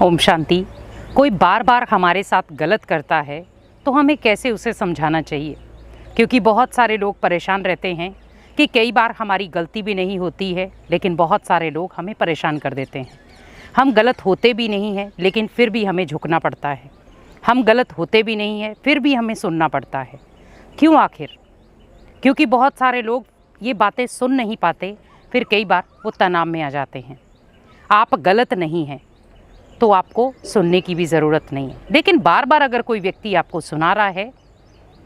ओम शांति। कोई बार बार हमारे साथ गलत करता है तो हमें कैसे उसे समझाना चाहिए, क्योंकि बहुत सारे लोग परेशान रहते हैं कि कई बार हमारी गलती भी नहीं होती है लेकिन बहुत सारे लोग हमें परेशान कर देते हैं। हम गलत होते भी नहीं हैं लेकिन फिर भी हमें झुकना पड़ता है। हम गलत होते भी नहीं हैं फिर भी हमें सुनना पड़ता है। क्यों आखिर? क्योंकि बहुत सारे लोग ये बातें सुन नहीं पाते, फिर कई बार वो तनाव में आ जाते हैं। आप गलत नहीं हैं तो आपको सुनने की भी ज़रूरत नहीं है, लेकिन बार बार अगर कोई व्यक्ति आपको सुना रहा है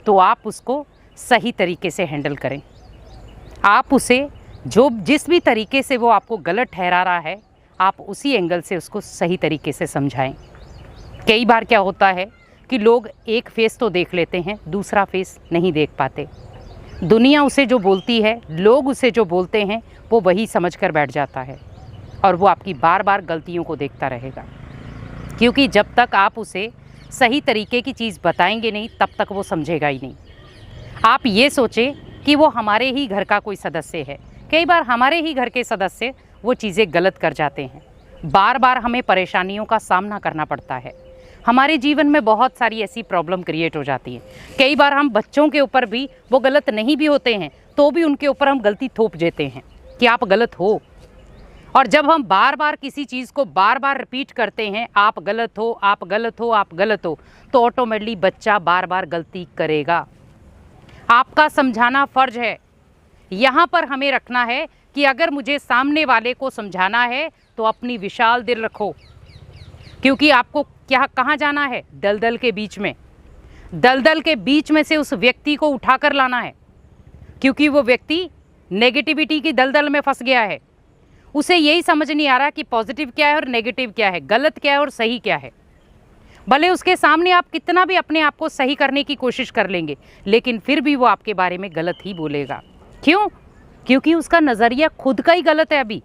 तो आप उसको सही तरीके से हैंडल करें। आप उसे जिस भी तरीके से वो आपको गलत ठहरा रहा है, आप उसी एंगल से उसको सही तरीके से समझाएं। कई बार क्या होता है कि लोग एक फेस तो देख लेते हैं, दूसरा फेस नहीं देख पाते। दुनिया उसे जो बोलती है, लोग उसे जो बोलते हैं, वो वही समझ कर बैठ जाता है और वो आपकी बार बार गलतियों को देखता रहेगा। क्योंकि जब तक आप उसे सही तरीके की चीज़ बताएंगे नहीं, तब तक वो समझेगा ही नहीं। आप ये सोचें कि वो हमारे ही घर का कोई सदस्य है। कई बार हमारे ही घर के सदस्य वो चीज़ें गलत कर जाते हैं। बार बार हमें परेशानियों का सामना करना पड़ता है। हमारे जीवन में बहुत सारी ऐसी प्रॉब्लम क्रिएट हो जाती है। कई बार हम बच्चों के ऊपर भी, वो गलत नहीं भी होते हैं तो भी उनके ऊपर हम गलती थोप देते हैं कि आप गलत हो। और जब हम बार बार किसी चीज़ को बार बार रिपीट करते हैं, आप गलत हो, आप गलत हो, आप गलत हो, तो ऑटोमेटिकली बच्चा बार बार गलती करेगा। आपका समझाना फ़र्ज है। यहाँ पर हमें रखना है कि अगर मुझे सामने वाले को समझाना है तो अपनी विशाल दिल रखो, क्योंकि आपको कहाँ जाना है? दलदल के बीच में। दलदल के बीच में से उस व्यक्ति को उठाकर लाना है, क्योंकि वो व्यक्ति नेगेटिविटी की दलदल में फंस गया है। उसे यही समझ नहीं आ रहा कि पॉजिटिव क्या है और नेगेटिव क्या है, गलत क्या है और सही क्या है। भले उसके सामने आप कितना भी अपने आप को सही करने की कोशिश कर लेंगे, लेकिन फिर भी वो आपके बारे में गलत ही बोलेगा। क्यों? क्योंकि उसका नज़रिया खुद का ही गलत है। अभी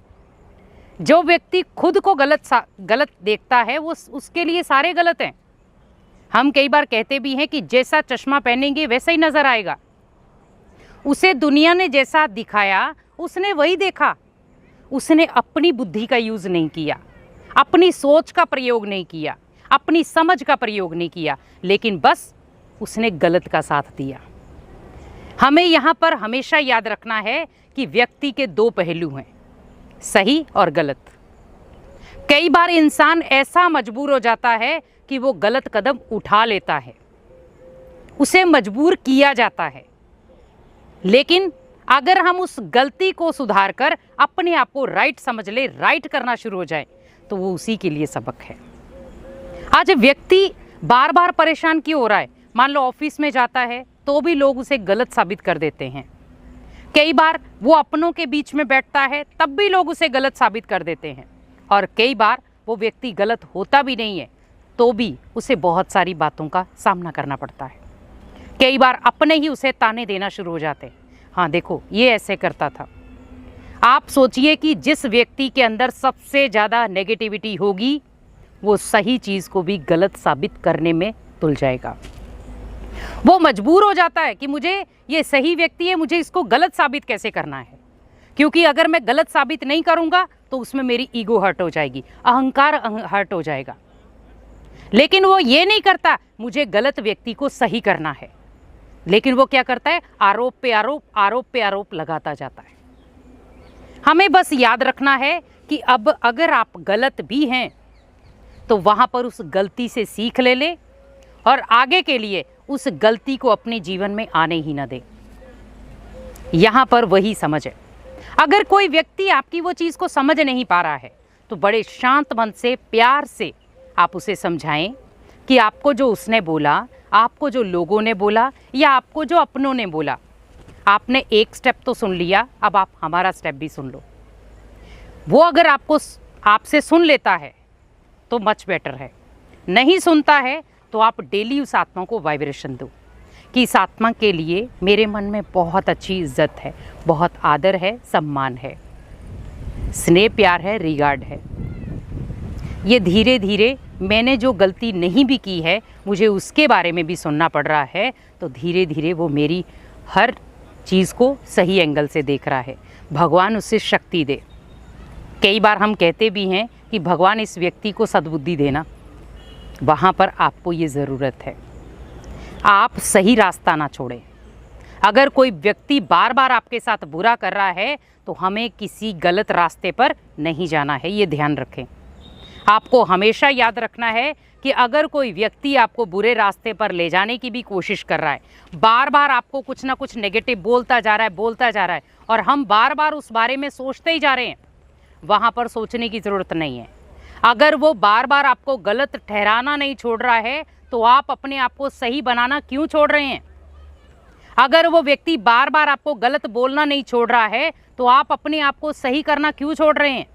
जो व्यक्ति खुद को गलत देखता है, वो उसके लिए सारे गलत हैं। हम कई बार कहते भी हैं कि जैसा चश्मा पहनेंगे वैसा ही नज़र आएगा। उसे दुनिया ने जैसा दिखाया उसने वही देखा। उसने अपनी बुद्धि का यूज़ नहीं किया, अपनी सोच का प्रयोग नहीं किया, अपनी समझ का प्रयोग नहीं किया, लेकिन बस उसने गलत का साथ दिया। हमें यहाँ पर हमेशा याद रखना है कि व्यक्ति के दो पहलू हैं, सही और गलत। कई बार इंसान ऐसा मजबूर हो जाता है कि वो गलत कदम उठा लेता है, उसे मजबूर किया जाता है। लेकिन अगर हम उस गलती को सुधार कर अपने आप को राइट समझ ले, राइट करना शुरू हो जाए, तो वो उसी के लिए सबक है। आज व्यक्ति बार बार परेशान क्यों हो रहा है? मान लो ऑफिस में जाता है तो भी लोग उसे गलत साबित कर देते हैं। कई बार वो अपनों के बीच में बैठता है तब भी लोग उसे गलत साबित कर देते हैं। और कई बार वो व्यक्ति गलत होता भी नहीं है तो भी उसे बहुत सारी बातों का सामना करना पड़ता है। कई बार अपने ही उसे ताने देना शुरू हो जाते हैं। हाँ देखो, ये ऐसे करता था। आप सोचिए कि जिस व्यक्ति के अंदर सबसे ज़्यादा नेगेटिविटी होगी, वो सही चीज़ को भी गलत साबित करने में तुल जाएगा। वो मजबूर हो जाता है कि मुझे ये सही व्यक्ति है, मुझे इसको गलत साबित कैसे करना है, क्योंकि अगर मैं गलत साबित नहीं करूँगा तो उसमें मेरी ईगो हर्ट हो जाएगी, अहंकार हर्ट हो जाएगा। लेकिन वो ये नहीं करता, मुझे गलत व्यक्ति को सही करना है। लेकिन वो क्या करता है? आरोप पे आरोप, आरोप पे आरोप लगाता जाता है। हमें बस याद रखना है कि अब अगर आप गलत भी हैं तो वहाँ पर उस गलती से सीख ले और आगे के लिए उस गलती को अपने जीवन में आने ही ना दे। यहाँ पर वही समझ है। अगर कोई व्यक्ति आपकी वो चीज़ को समझ नहीं पा रहा है तो बड़े शांत मन से, प्यार से आप उसे समझाएं कि आपको जो उसने बोला, आपको जो लोगों ने बोला या आपको जो अपनों ने बोला, आपने एक स्टेप तो सुन लिया, अब आप हमारा स्टेप भी सुन लो। वो अगर आपसे सुन लेता है तो मच बेटर है। नहीं सुनता है तो आप डेली उस आत्मा को वाइब्रेशन दो कि इस आत्मा के लिए मेरे मन में बहुत अच्छी इज्जत है, बहुत आदर है, सम्मान है, स्नेह प्यार है, रिगार्ड है। ये धीरे धीरे मैंने जो गलती नहीं भी की है, मुझे उसके बारे में भी सुनना पड़ रहा है, तो धीरे धीरे वो मेरी हर चीज़ को सही एंगल से देख रहा है। भगवान उससे शक्ति दे। कई बार हम कहते भी हैं कि भगवान इस व्यक्ति को सद्बुद्धि देना, वहाँ पर आपको ये ज़रूरत है। आप सही रास्ता ना छोड़ें। अगर कोई व्यक्ति बार बार आपके साथ बुरा कर रहा है तो हमें किसी गलत रास्ते पर नहीं जाना है, ये ध्यान रखें। आपको हमेशा याद रखना है कि अगर कोई व्यक्ति आपको बुरे रास्ते पर ले जाने की भी कोशिश कर रहा है, बार बार आपको कुछ ना कुछ नेगेटिव बोलता जा रहा है और हम बार बार उस बारे में सोचते ही जा रहे हैं, वहाँ पर सोचने की ज़रूरत नहीं है। अगर वो बार बार आपको गलत ठहराना नहीं छोड़ रहा है तो आप अपने आप को सही बनाना क्यों छोड़ रहे हैं? अगर वो व्यक्ति बार बार आपको गलत बोलना नहीं छोड़ रहा है तो आप अपने आप को सही करना क्यों छोड़ रहे हैं?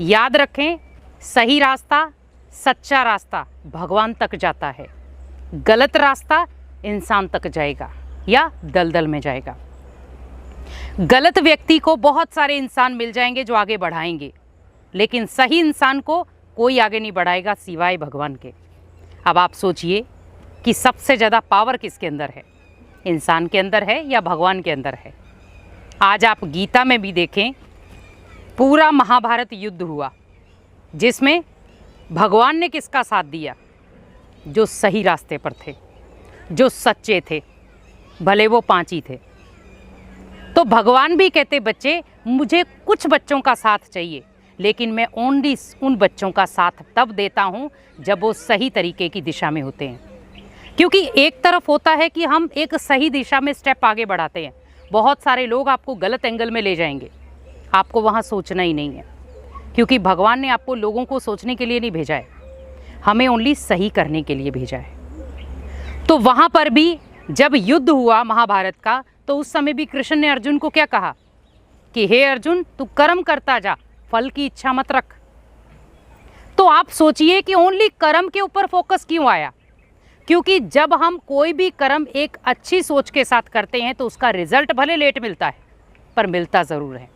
याद रखें, सही रास्ता, सच्चा रास्ता भगवान तक जाता है, गलत रास्ता इंसान तक जाएगा या दलदल में जाएगा। गलत व्यक्ति को बहुत सारे इंसान मिल जाएंगे जो आगे बढ़ाएंगे, लेकिन सही इंसान को कोई आगे नहीं बढ़ाएगा सिवाय भगवान के। अब आप सोचिए कि सबसे ज़्यादा पावर किसके अंदर है, इंसान के अंदर है या भगवान के अंदर है? आज आप गीता में भी देखें, पूरा महाभारत युद्ध हुआ जिसमें भगवान ने किसका साथ दिया? जो सही रास्ते पर थे, जो सच्चे थे, भले वो 5 ही थे। तो भगवान भी कहते, बच्चे मुझे कुछ बच्चों का साथ चाहिए, लेकिन मैं ओनली उन बच्चों का साथ तब देता हूँ जब वो सही तरीके की दिशा में होते हैं। क्योंकि एक तरफ होता है कि हम एक सही दिशा में स्टेप आगे बढ़ाते हैं, बहुत सारे लोग आपको गलत एंगल में ले जाएंगे, आपको वहाँ सोचना ही नहीं है, क्योंकि भगवान ने आपको लोगों को सोचने के लिए नहीं भेजा है, हमें ओनली सही करने के लिए भेजा है। तो वहाँ पर भी जब युद्ध हुआ महाभारत का, तो उस समय भी कृष्ण ने अर्जुन को क्या कहा कि हे अर्जुन, तू कर्म करता जा, फल की इच्छा मत रख। तो आप सोचिए कि ओनली कर्म के ऊपर फोकस क्यों आया? क्योंकि जब हम कोई भी कर्म एक अच्छी सोच के साथ करते हैं तो उसका रिजल्ट भले लेट मिलता है, पर मिलता ज़रूर है।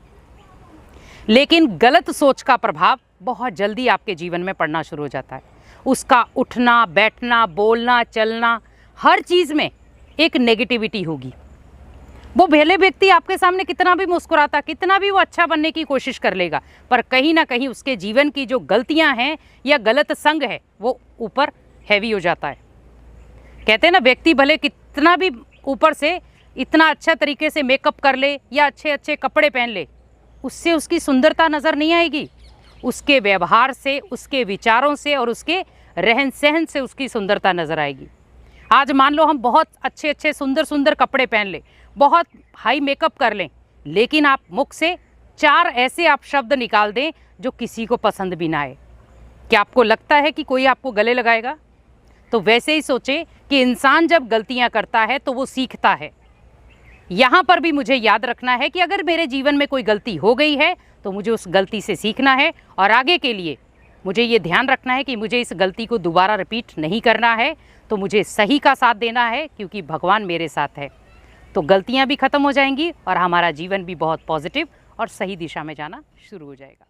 लेकिन गलत सोच का प्रभाव बहुत जल्दी आपके जीवन में पड़ना शुरू हो जाता है। उसका उठना, बैठना, बोलना, चलना, हर चीज़ में एक नेगेटिविटी होगी। वो भले व्यक्ति आपके सामने कितना भी मुस्कुराता, कितना भी वो अच्छा बनने की कोशिश कर लेगा, पर कहीं ना कहीं उसके जीवन की जो गलतियां हैं या गलत संग है वो ऊपर हैवी हो जाता है। कहते हैं ना, व्यक्ति भले कितना भी ऊपर से इतना अच्छा तरीके से मेकअप कर ले या अच्छे अच्छे कपड़े पहन ले, उससे उसकी सुंदरता नज़र नहीं आएगी। उसके व्यवहार से, उसके विचारों से और उसके रहन सहन से उसकी सुंदरता नज़र आएगी। आज मान लो हम बहुत अच्छे अच्छे सुंदर सुंदर कपड़े पहन लें, बहुत हाई मेकअप कर लें, लेकिन आप मुख से 4 ऐसे आप शब्द निकाल दें जो किसी को पसंद भी ना आए, क्या आपको लगता है कि कोई आपको गले लगाएगा? तो वैसे ही सोचे कि इंसान जब गलतियां करता है तो वो सीखता है। यहाँ पर भी मुझे याद रखना है कि अगर मेरे जीवन में कोई गलती हो गई है तो मुझे उस गलती से सीखना है और आगे के लिए मुझे ये ध्यान रखना है कि मुझे इस गलती को दोबारा रिपीट नहीं करना है। तो मुझे सही का साथ देना है क्योंकि भगवान मेरे साथ है। तो गलतियाँ भी ख़त्म हो जाएंगी और हमारा जीवन भी बहुत पॉजिटिव और सही दिशा में जाना शुरू हो जाएगा।